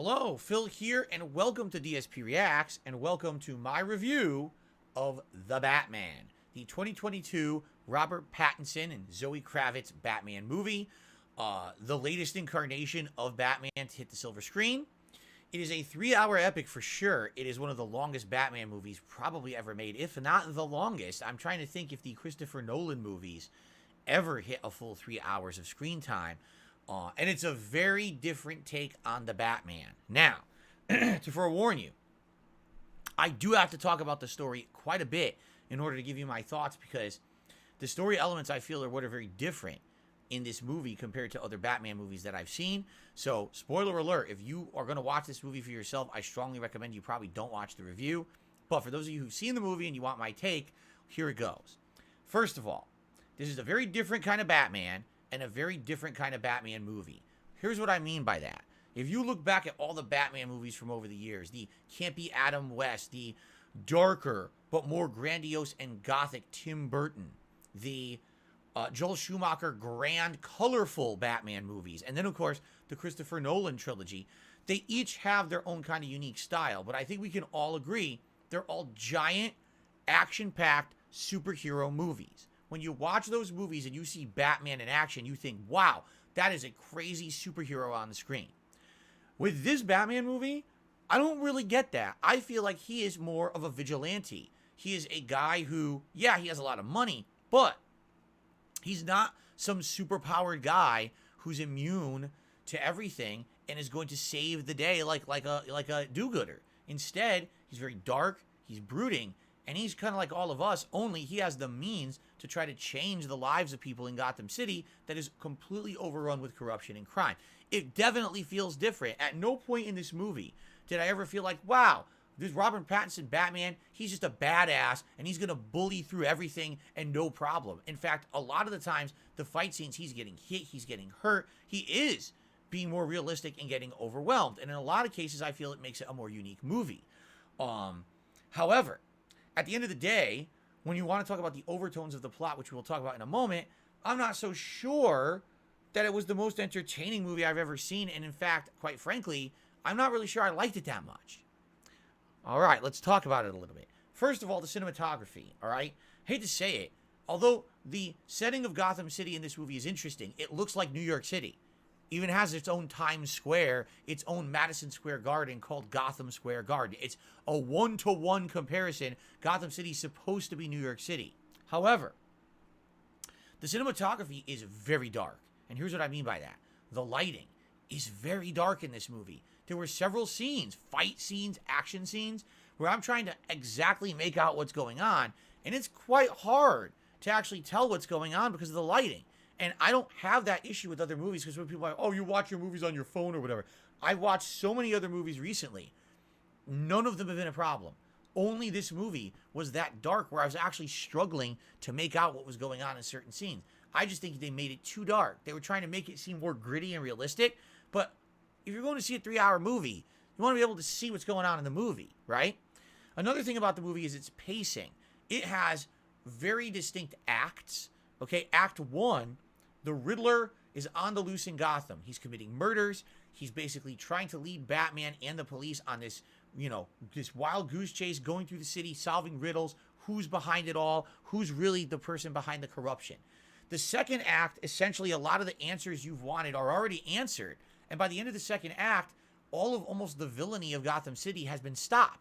Hello, Phil here, and welcome to DSPReacts, and welcome to my review of The Batman, the 2022 Robert Pattinson and Zoe Kravitz Batman movie, the latest incarnation of Batman to hit the silver screen. It is a 3-hour epic for sure. It is one of the longest Batman movies probably ever made, if not the longest. I'm trying to think if the Christopher Nolan movies ever hit a full 3 hours of screen time. And it's a very different take on the Batman. Now, to forewarn you, I do have to talk about the story quite a bit in order to give you my thoughts, because the story elements I feel are what are very different in this movie compared to other Batman movies that I've seen. So, spoiler alert, if you are going to watch this movie for yourself, I strongly recommend you probably don't watch the review. But for those of you who've seen the movie and you want my take, here it goes. First of all, this is a very different kind of Batman and a very different kind of Batman movie. Here's what I mean by that. If you look back at all the Batman movies from over the years, the campy Adam West, the darker but more grandiose and gothic Tim Burton, the Joel Schumacher grand, colorful Batman movies, and then, of course, the Christopher Nolan trilogy, they each have their own kind of unique style, but I think we can all agree they're all giant, action-packed superhero movies. When you watch those movies and you see Batman in action, you think, wow, that is a crazy superhero on the screen. With this Batman movie, I don't really get that. I feel like he is more of a vigilante. He is a guy who, yeah, he has a lot of money, but he's not some superpowered guy who's immune to everything and is going to save the day like a do-gooder. Instead, he's very dark, he's brooding, and he's kind of like all of us, only he has the means to try to change the lives of people in Gotham City that is completely overrun with corruption and crime. It definitely feels different. At no point in this movie did I ever feel like, wow, this Robert Pattinson Batman, he's just a badass and he's going to bully through everything and no problem. In fact, a lot of the times, the fight scenes, he's getting hit, he's getting hurt. He is being more realistic and getting overwhelmed. And in a lot of cases, I feel it makes it a more unique movie. However, at the end of the day, when you want to talk about the overtones of the plot, which we'll talk about in a moment, I'm not so sure that it was the most entertaining movie I've ever seen. And in fact, quite frankly, I'm not really sure I liked it that much. All right, let's talk about it a little bit. First of all, the cinematography, all right? Hate to say it, although the setting of Gotham City in this movie is interesting, it looks like New York City. Even has its own Times Square, its own Madison Square Garden called Gotham Square Garden. It's a one-to-one comparison. Gotham City is supposed to be New York City. However, the cinematography is very dark. And here's what I mean by that. The lighting is very dark in this movie. There were several scenes, fight scenes, action scenes, where I'm trying to exactly make out what's going on. And it's quite hard to actually tell what's going on because of the lighting. And I don't have that issue with other movies, because when people are like, oh, you watch your movies on your phone or whatever. I watched so many other movies recently. None of them have been a problem. Only this movie was that dark where I was actually struggling to make out what was going on in certain scenes. I just think they made it too dark. They were trying to make it seem more gritty and realistic. But if you're going to see a 3-hour movie, you want to be able to see what's going on in the movie, right? Another thing about the movie is its pacing. It has very distinct acts. Okay, Act 1, the Riddler is on the loose in Gotham. He's committing murders. He's basically trying to lead Batman and the police on this, this wild goose chase, going through the city, solving riddles. Who's behind it all? Who's really the person behind the corruption? The second act, essentially, a lot of the answers you've wanted are already answered. And by the end of the second act, all of almost the villainy of Gotham City has been stopped.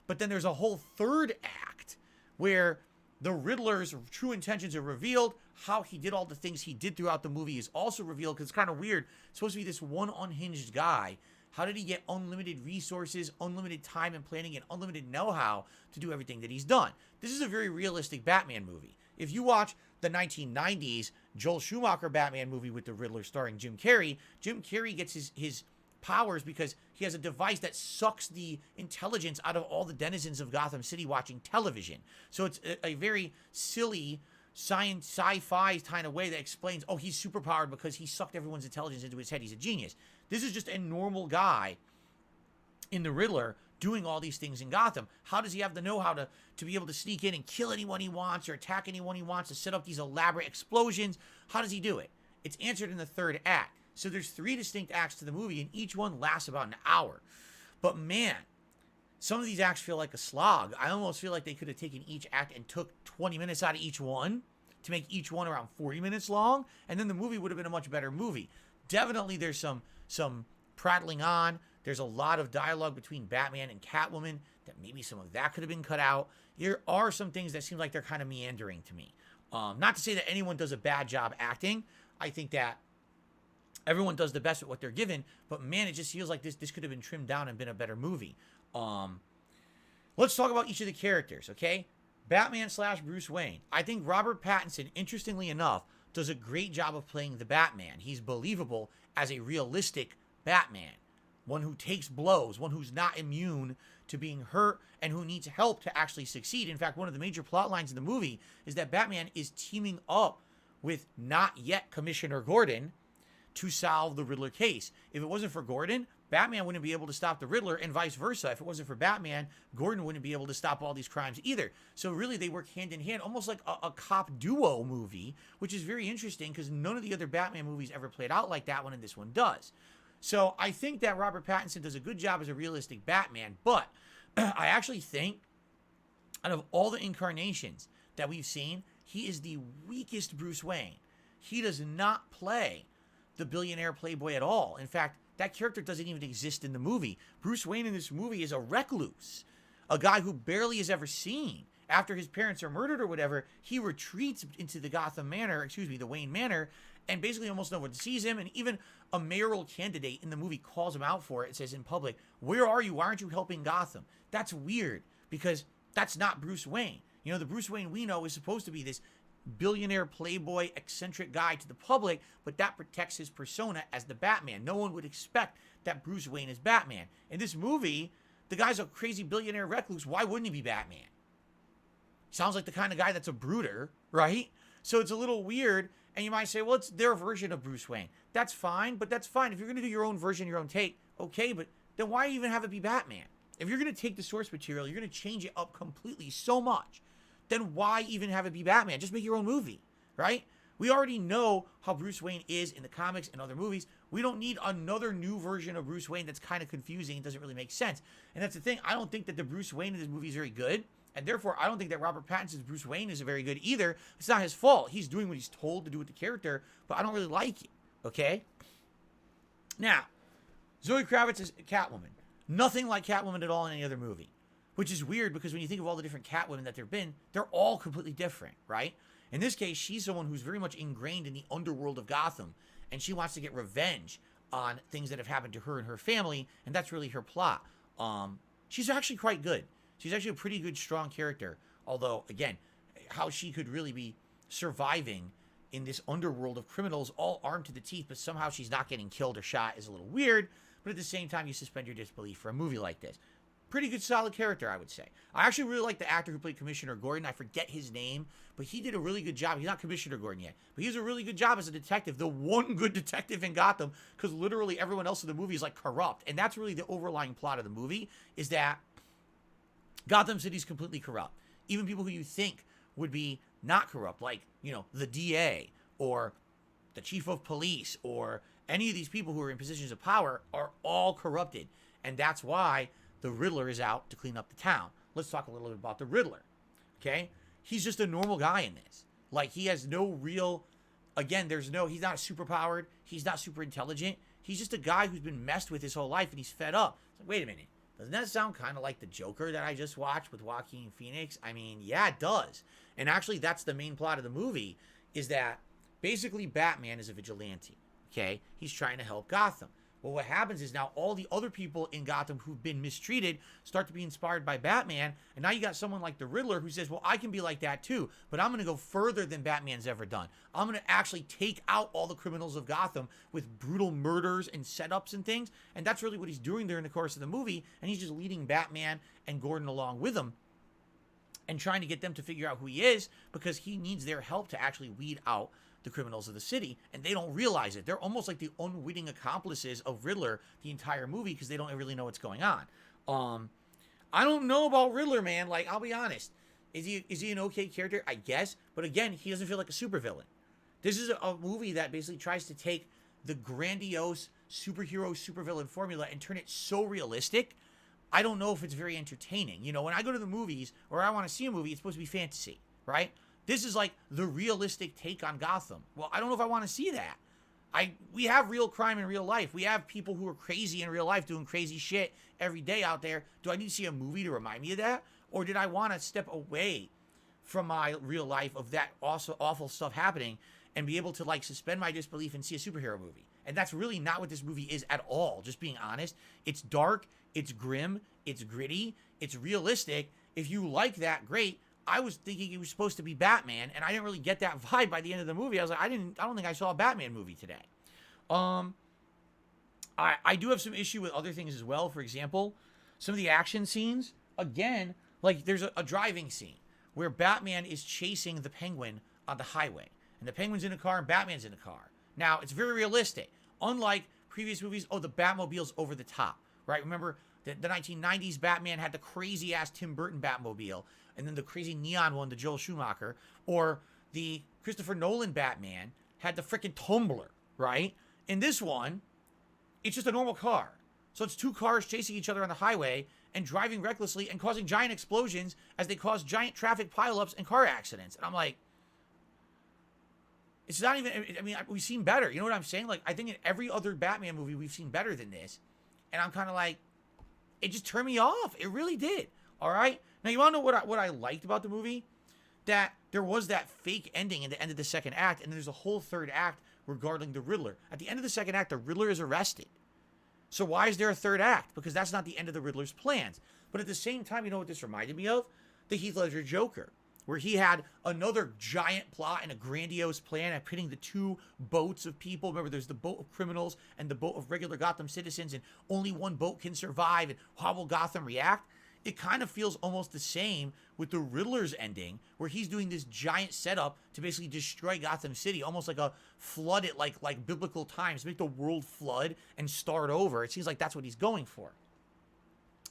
But then there's a whole third act where the Riddler's true intentions are revealed. How he did all the things he did throughout the movie is also revealed, because it's kind of weird. It's supposed to be this one unhinged guy. How did he get unlimited resources, unlimited time and planning, and unlimited know-how to do everything that he's done? This is a very realistic Batman movie. If you watch the 1990s Joel Schumacher Batman movie with the Riddler starring Jim Carrey gets his powers because he has a device that sucks the intelligence out of all the denizens of Gotham City watching television. So it's a very silly sci-fi kind of way that explains, oh, he's superpowered because he sucked everyone's intelligence into his head. He's a genius. This is just a normal guy in the Riddler doing all these things in Gotham. How does he have the know-how to be able to sneak in and kill anyone he wants or attack anyone he wants, to set up these elaborate explosions? How does he do it? It's answered in the third act. So there's 3 distinct acts to the movie, and each one lasts about an hour. But man, some of these acts feel like a slog. I almost feel like they could have taken each act and took 20 minutes out of each one to make each one around 40 minutes long, and then the movie would have been a much better movie. Definitely there's some prattling on. There's a lot of dialogue between Batman and Catwoman that maybe some of that could have been cut out. There are some things that seem like they're kind of meandering to me. Not to say that anyone does a bad job acting. I think that everyone does the best at what they're given, but man, it just feels like this could have been trimmed down and been a better movie. Let's talk about each of the characters, okay? Batman / Bruce Wayne. I think Robert Pattinson, interestingly enough, does a great job of playing the Batman. He's believable as a realistic Batman. One who takes blows, one who's not immune to being hurt, and who needs help to actually succeed. In fact, one of the major plot lines in the movie is that Batman is teaming up with not yet Commissioner Gordon to solve the Riddler case. If it wasn't for Gordon, Batman wouldn't be able to stop the Riddler, and vice versa. If it wasn't for Batman, Gordon wouldn't be able to stop all these crimes either. So really, they work hand in hand, almost like a cop duo movie, which is very interesting because none of the other Batman movies ever played out like that one, and this one does. So I think that Robert Pattinson does a good job as a realistic Batman, but I actually think out of all the incarnations that we've seen, he is the weakest Bruce Wayne. He does not play the billionaire playboy at all. In fact, that character doesn't even exist in the movie. Bruce Wayne in this movie is a recluse, a guy who barely is ever seen. After his parents are murdered or whatever, he retreats into the Wayne Manor, and basically almost no one sees him, and even a mayoral candidate in the movie calls him out for it and says in public, "Where are you? Why aren't you helping Gotham?" That's weird, because that's not Bruce Wayne. You know, the Bruce Wayne we know is supposed to be this billionaire playboy eccentric guy to the public, but that protects his persona as the Batman. No one would expect that Bruce Wayne is Batman. In this movie, the guy's a crazy billionaire recluse. Why wouldn't he be Batman? Sounds like the kind of guy that's a brooder, right? So it's a little weird, and you might say, well, it's their version of Bruce Wayne. That's fine, but that's fine. If you're going to do your own version, your own take, okay, but then why even have it be Batman? If you're going to take the source material, you're going to change it up completely so much, then why even have it be Batman? Just make your own movie, right? We already know how Bruce Wayne is in the comics and other movies. We don't need another new version of Bruce Wayne that's kind of confusing and doesn't really make sense. And that's the thing. I don't think that the Bruce Wayne in this movie is very good. And therefore, I don't think that Robert Pattinson's Bruce Wayne is very good either. It's not his fault. He's doing what he's told to do with the character, but I don't really like it, okay? Now, Zoe Kravitz is Catwoman. Nothing like Catwoman at all in any other movie. Which is weird because when you think of all the different Catwomen that there have been, they're all completely different, right? In this case, she's someone who's very much ingrained in the underworld of Gotham, and she wants to get revenge on things that have happened to her and her family, and that's really her plot. She's actually quite good. She's actually a pretty good, strong character. Although, again, how she could really be surviving in this underworld of criminals all armed to the teeth, but somehow she's not getting killed or shot is a little weird. But at the same time, you suspend your disbelief for a movie like this. Pretty good, solid character, I would say. I actually really like the actor who played Commissioner Gordon. I forget his name, but he did a really good job. He's not Commissioner Gordon yet, but he does a really good job as a detective. The one good detective in Gotham, because literally everyone else in the movie is like corrupt. And that's really the overlying plot of the movie, is that Gotham City's completely corrupt. Even people who you think would be not corrupt, like, you know, the DA or the chief of police or any of these people who are in positions of power are all corrupted. And that's why the Riddler is out to clean up the town. Let's talk a little bit about the Riddler, okay? He's just a normal guy in this. Like, he has no real, again, he's not super powered. He's not super intelligent. He's just a guy who's been messed with his whole life, and he's fed up. It's like, wait a minute. Doesn't that sound kind of like the Joker that I just watched with Joaquin Phoenix? I mean, yeah, it does. And actually, that's the main plot of the movie, is that basically Batman is a vigilante, okay? He's trying to help Gotham. Well, what happens is now all the other people in Gotham who've been mistreated start to be inspired by Batman. And now you got someone like the Riddler who says, well, I can be like that too, but I'm going to go further than Batman's ever done. I'm going to actually take out all the criminals of Gotham with brutal murders and setups and things. And that's really what he's doing during the course of the movie. And he's just leading Batman and Gordon along with him and trying to get them to figure out who he is, because he needs their help to actually weed out the criminals of the city, and they don't realize it. They're almost like the unwitting accomplices of Riddler the entire movie, because they don't really know what's going on. I don't know about Riddler, man. Like, I'll be honest. Is he an okay character? I guess. But again, he doesn't feel like a supervillain. This is a movie that basically tries to take the grandiose superhero, supervillain formula and turn it so realistic, I don't know if it's very entertaining. You know, when I go to the movies or I want to see a movie, it's supposed to be fantasy, right? This is like the realistic take on Gotham. Well, I don't know if I want to see that. We have real crime in real life. We have people who are crazy in real life doing crazy shit every day out there. Do I need to see a movie to remind me of that? Or did I want to step away from my real life of that also awful stuff happening and be able to like suspend my disbelief and see a superhero movie? And that's really not what this movie is at all. Just being honest. It's dark, it's grim, it's gritty, it's realistic. If you like that, great. I was thinking he was supposed to be Batman, and I didn't really get that vibe by the end of the movie. I was like, I don't think I saw a Batman movie today. I do have some issue with other things as well. For example, some of the action scenes, again, like there's a driving scene where Batman is chasing the Penguin on the highway, and the Penguin's in a car and Batman's in a car. Now, it's very realistic. Unlike previous movies, the Batmobile's over the top, right? Remember, the 1990s Batman had the crazy-ass Tim Burton Batmobile, and then the crazy neon one, the Joel Schumacher, or the Christopher Nolan Batman had the frickin' Tumbler, right? In this one, it's just a normal car. So it's two cars chasing each other on the highway and driving recklessly and causing giant explosions as they cause giant traffic pileups and car accidents. And I'm like, it's not even, I mean, we've seen better. You know what I'm saying? Like, I think in every other Batman movie, we've seen better than this. And I'm kind of like, it just turned me off. It really did. All right? Now, you want to know what I liked about the movie? That there was that fake ending at the end of the second act, and there's a whole third act regarding the Riddler. At the end of the second act, the Riddler is arrested. So why is there a third act? Because that's not the end of the Riddler's plans. But at the same time, you know what this reminded me of? The Heath Ledger Joker, where he had another giant plot and a grandiose plan of pitting the two boats of people. Remember, there's the boat of criminals and the boat of regular Gotham citizens, and only one boat can survive, and how will Gotham react? It kind of feels almost the same with the Riddler's ending, where he's doing this giant setup to basically destroy Gotham City, almost like a flood it like biblical times, make the world flood and start over. It seems like that's what he's going for.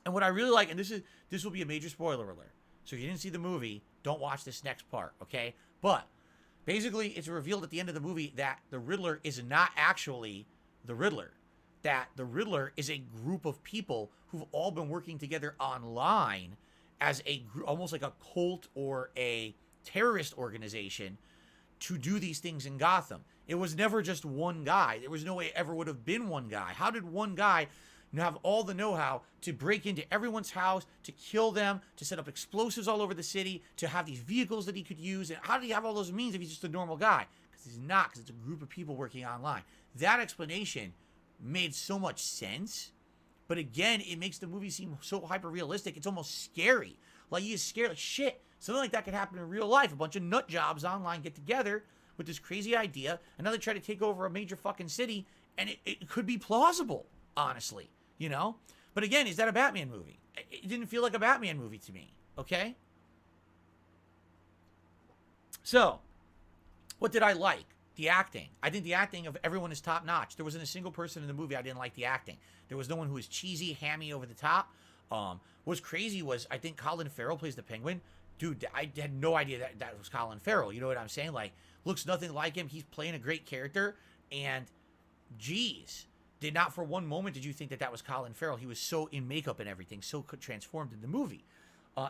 And what I really like, and this will be a major spoiler alert, so if you didn't see the movie, don't watch this next part, okay? But basically, it's revealed at the end of the movie that the Riddler is not actually the Riddler. That the Riddler is a group of people who've all been working together online as almost like a cult or a terrorist organization to do these things in Gotham. It was never just one guy. There was no way it ever would have been one guy. How did one guy have all the know-how to break into everyone's house, to kill them, to set up explosives all over the city, to have these vehicles that he could use? And how did he have all those means if he's just a normal guy? Because he's not, because it's a group of people working online. That explanation made so much sense, but again, it makes the movie seem so hyper-realistic, it's almost scary. Like, you're scared, like, shit, something like that could happen in real life. A bunch of nut jobs online get together with this crazy idea, and now they try to take over a major fucking city, and it could be plausible, honestly, you know? But again, is that a Batman movie? It didn't feel like a Batman movie to me, okay? So, what did I like? The acting. I think the acting of everyone is top notch. There wasn't a single person in the movie I didn't like the acting. There was no one who was cheesy, hammy, over the top. What's crazy was I think Colin Farrell plays the Penguin. Dude, I had no idea that was Colin Farrell. You know what I'm saying? Like, looks nothing like him. He's playing a great character. And, geez, did not for one moment did you think that was Colin Farrell. He was so in makeup and everything, so transformed in the movie.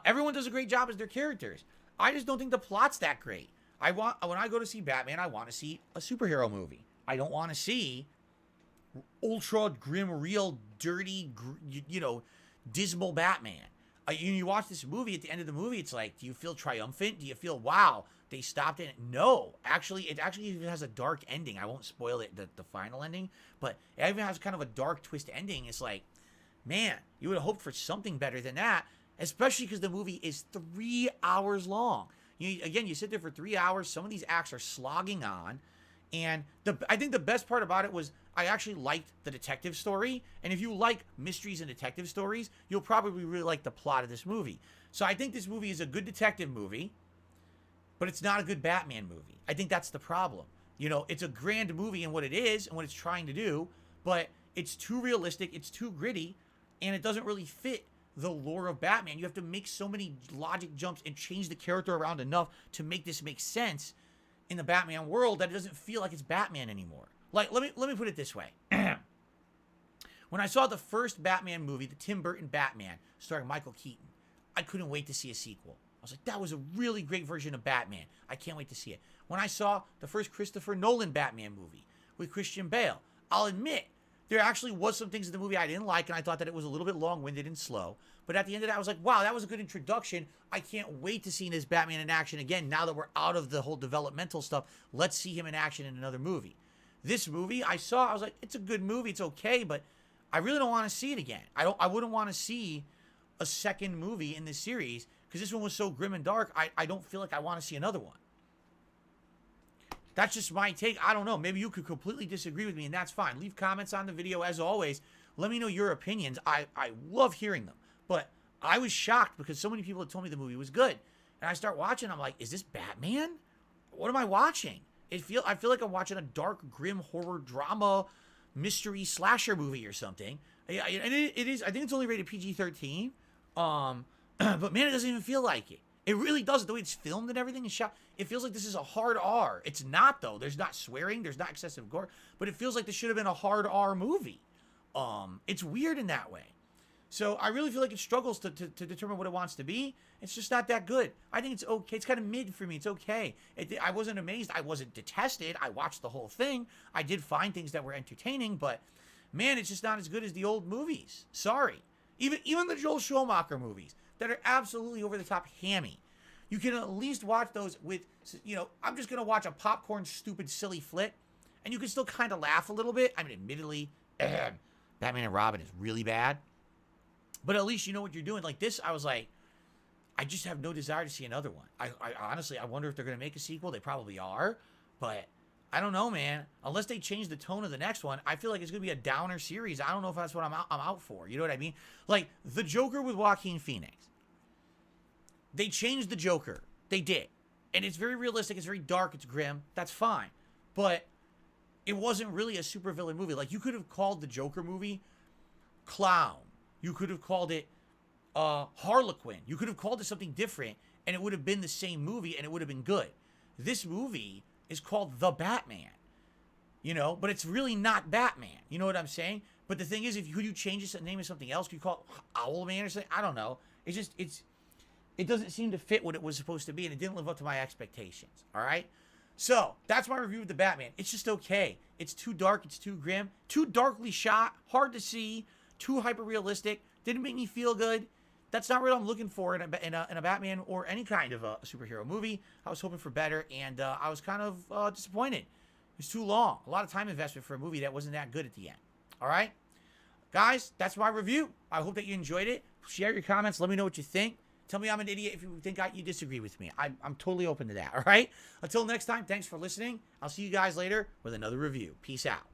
Everyone does a great job as their characters. I just don't think the plot's that great. When I go to see Batman, I want to see a superhero movie. I don't want to see ultra grim, real, dirty, dismal Batman. You watch this movie, at the end of the movie, it's like, do you feel triumphant? Do you feel, wow, they stopped it? No. It actually even has a dark ending. I won't spoil it, the final ending, but it even has kind of a dark twist ending. It's like, man, you would have hoped for something better than that, especially because the movie is 3 hours long. You sit there for 3 hours. Some of these acts are slogging on. And I think the best part about it was I actually liked the detective story. And if you like mysteries and detective stories, you'll probably really like the plot of this movie. So I think this movie is a good detective movie, but it's not a good Batman movie. I think that's the problem. You know, it's a grand movie in what it is and what it's trying to do, but it's too realistic, it's too gritty, and it doesn't really fit the lore of Batman. You have to make so many logic jumps and change the character around enough to make this make sense in the Batman world that it doesn't feel like it's Batman anymore. Like, let me put it this way. When I saw the first Batman movie, the Tim Burton Batman, starring Michael Keaton, I couldn't wait to see a sequel. I was like, that was a really great version of Batman. I can't wait to see it. When I saw the first Christopher Nolan Batman movie with Christian Bale, I'll admit, there actually was some things in the movie I didn't like, and I thought that it was a little bit long-winded and slow. But at the end of that, I was like, wow, that was a good introduction. I can't wait to see this Batman in action again. Now that we're out of the whole developmental stuff, let's see him in action in another movie. This movie, I was like, it's a good movie, it's okay, but I really don't want to see it again. I wouldn't want to see a second movie in this series, because this one was so grim and dark, I don't feel like I want to see another one. That's just my take. I don't know. Maybe you could completely disagree with me, and that's fine. Leave comments on the video, as always. Let me know your opinions. I love hearing them. But I was shocked because so many people had told me the movie was good. And I start watching, I'm like, is this Batman? What am I watching? I feel like I'm watching a dark, grim horror drama mystery slasher movie or something. And it is, I think it's only rated PG-13. But man, it doesn't even feel like it. It really doesn't. The way it's filmed and everything is shot, it feels like this is a hard R. It's not, though. There's not swearing. There's not excessive gore. But it feels like this should have been a hard R movie. It's weird in that way. So I really feel like it struggles to determine what it wants to be. It's just not that good. I think it's okay. It's kind of mid for me. It's okay. I wasn't amazed. I wasn't detested. I watched the whole thing. I did find things that were entertaining. But, man, it's just not as good as the old movies. Sorry. Even the Joel Schumacher movies that are absolutely over-the-top hammy. You can at least watch those with, I'm just going to watch a popcorn, stupid, silly flick, and you can still kind of laugh a little bit. I mean, admittedly, Batman and Robin is really bad, but at least you know what you're doing. Like this, I was like, I just have no desire to see another one. I honestly, I wonder if they're going to make a sequel. They probably are, but I don't know, man. Unless they change the tone of the next one, I feel like it's going to be a downer series. I don't know if that's what I'm out for. You know what I mean? Like, the Joker with Joaquin Phoenix. They changed the Joker. They did. And it's very realistic. It's very dark. It's grim. That's fine. But it wasn't really a supervillain movie. Like, you could have called the Joker movie Clown. You could have called it Harlequin. You could have called it something different, and it would have been the same movie, and it would have been good. This movie is called The Batman, but it's really not Batman. You know what I'm saying? But the thing is, could you change it, name it something else? Could you call it Owlman or something? I don't know. It doesn't seem to fit what it was supposed to be, and it didn't live up to my expectations. All right? So, that's my review of The Batman. It's just okay. It's too dark. It's too grim. Too darkly shot. Hard to see. Too hyper-realistic. Didn't make me feel good. That's not what I'm looking for in a Batman or any kind of a superhero movie. I was hoping for better, and I was kind of disappointed. It was too long. A lot of time investment for a movie that wasn't that good at the end. All right? Guys, that's my review. I hope that you enjoyed it. Share your comments. Let me know what you think. Tell me I'm an idiot if you think you disagree with me. I'm totally open to that, all right? Until next time, thanks for listening. I'll see you guys later with another review. Peace out.